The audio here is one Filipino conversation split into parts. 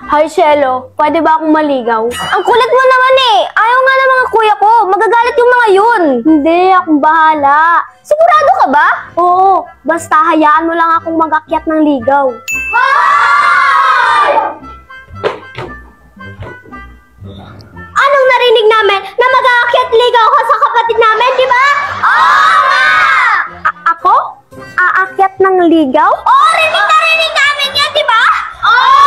Hi, Cielo. Pwede ba akong maligaw? Ang kulit mo naman eh! Ayaw nga ng mga kuya ko. Magagalit yung mga yun. Hindi, akong bahala. Sigurado ka ba? Oo. Basta hayaan mo lang akong mag-akyat ng ligaw. Hoy! Anong narinig namin? Na mag-aakyat ligaw ka sa kapatid namin, di ba? Oo nga! Ako? Aakyat ng ligaw? Oo, rinig namin yan, di ba? Oo!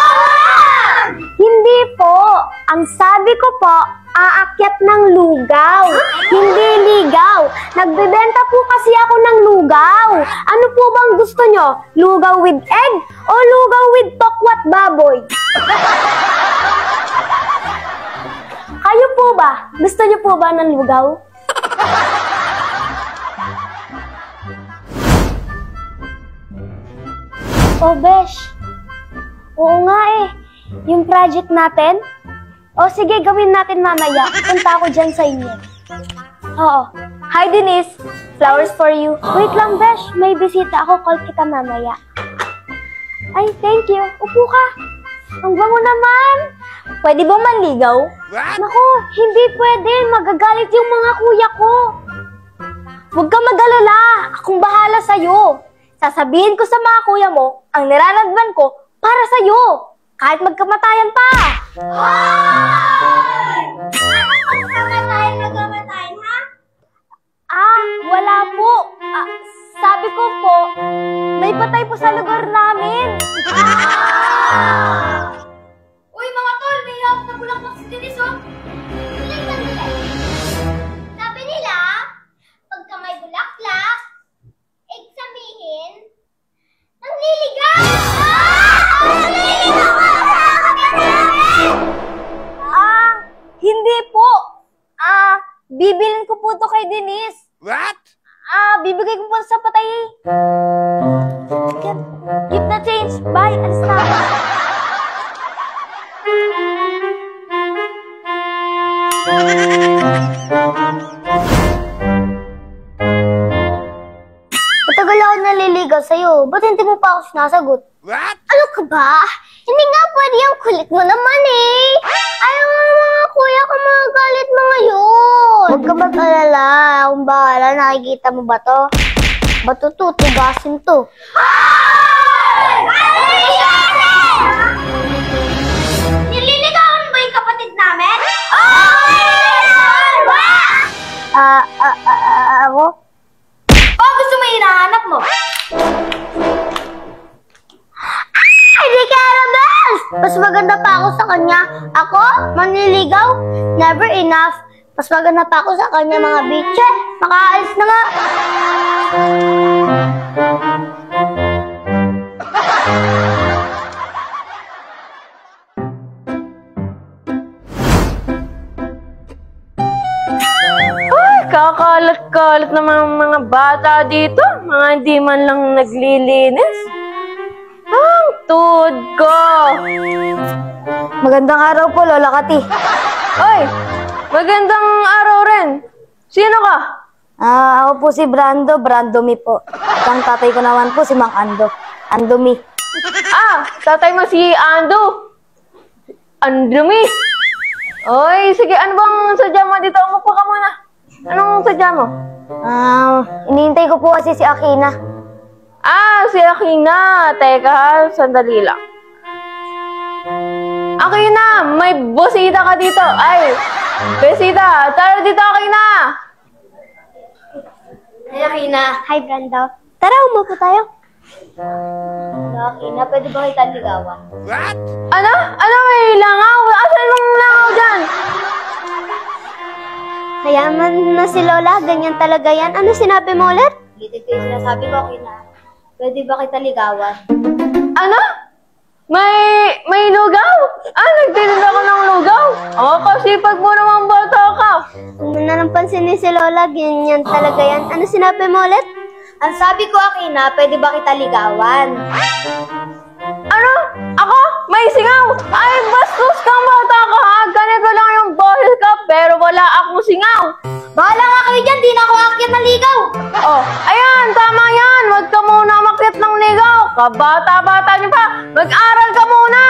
Hindi po. Ang sabi ko po, aakyat ng lugaw. Hindi ligaw. Nagbebenta po kasi ako ng lugaw. Ano po bang gusto nyo? Lugaw with egg o lugaw with tokwat baboy? Kayo po ba? Gusto nyo po ba ng lugaw? Oh, Besh. Oo nga eh. Yung project natin? O sige, gawin natin mamaya. Punta ako dyan sa inyo. Oo. Hi, Denise. Flowers for you. Wait lang, Besh. May bisita ako. Call kita mamaya. Ay, thank you. Upo ka. Ang bango naman. Pwede ba manligaw? Naku, hindi pwede. Magagalit yung mga kuya ko. Huwag ka mag-alala. Akong bahala sa'yo. Sasabihin ko sa mga kuya mo ang niraramdaman ko para sa'yo. Kahit magkamatayan pa! Magkamatayan, ha? Wala po. Sabi ko po, may patay po sa lugar namin. Uy, mga tol, may hawak na bulaklak si Denise, oh. Sabi nila, pagka may bulaklak, sabihin, nangliligaw! Hindi po. Bibilin ko po to kay Denise. What? Bibigay ko po sa patay. Keep the change. Bye. Alis na ako. Matagal ako naliligaw sa'yo. Ba't hindi mo pa ako sinasagot? What? Ano ka ba? Hindi nga pwede yung kulit mo naman eh. Ayaw nga ng mga kuya ko magalit mga yun. Huwag ka mag-alala. Akong bahala. Nakikita mo ba to? Bato to. Tugasin to. Nililigawan ba yung kapatid namin? Ako? Gusto mo hinahanap mo? Hindi ka arabes! Mas maganda pa ako sa kanya. Ako? Manliligaw? Never enough. Mas maganda pa ako sa kanya mga bitche. Makaalis na nga. Ay, kakalat-kalat naman ang mga bata dito. Mga hindi man lang naglilinis. Ang tuhod ko! Magandang araw po, Lola Kati. Oy! Magandang araw rin. Sino ka? Ako po si Brando. Brandomi po. Ang tatay ko naman po si Mang Ando. Andomi. Tatay mo si Ando. Andomi. Oy, sige. Ano bang sadya mo dito? Umupo ka muna. Anong sadya mo? Inihintay ko po kasi si Akina. Si Akina. Teka, sandali lang. Akina, may busita ka dito. Ay, besita. Tara dito, Akina. Hi, Akina. Hi, Brando. Tara, umupo tayo. Akina, pwede ba kita ligawan? What? Ano? Ano may langaw? Asan yung langaw dyan? Hayaman na si Lola. Ganyan talaga yan. Ano sinabi mo ulit? Dito yung sinasabi ko, Akina. Pwede ba kita ligawan? Ano? May lugaw? Nagtitinda ako ng lugaw? Kasi pag mo naman bata ka. Huwag mo na lang pansinin si Lola, ganyan talaga yan. Ano sinabi mo ulit? Ang sabi ko, Akina, pwede ba kita ligawan? Ano? Ako? May may singaw! Ay, bastos kang bata ka ha! Ganito lang yung boses ka, pero wala akong singaw! Bahala nga kayo dyan, di na ako aakyat ng ligaw. Oh, ayan, tama yan! Huwag ka muna umakyat ng ligaw! Kabata-bata niyo pa! Mag-aral ka muna!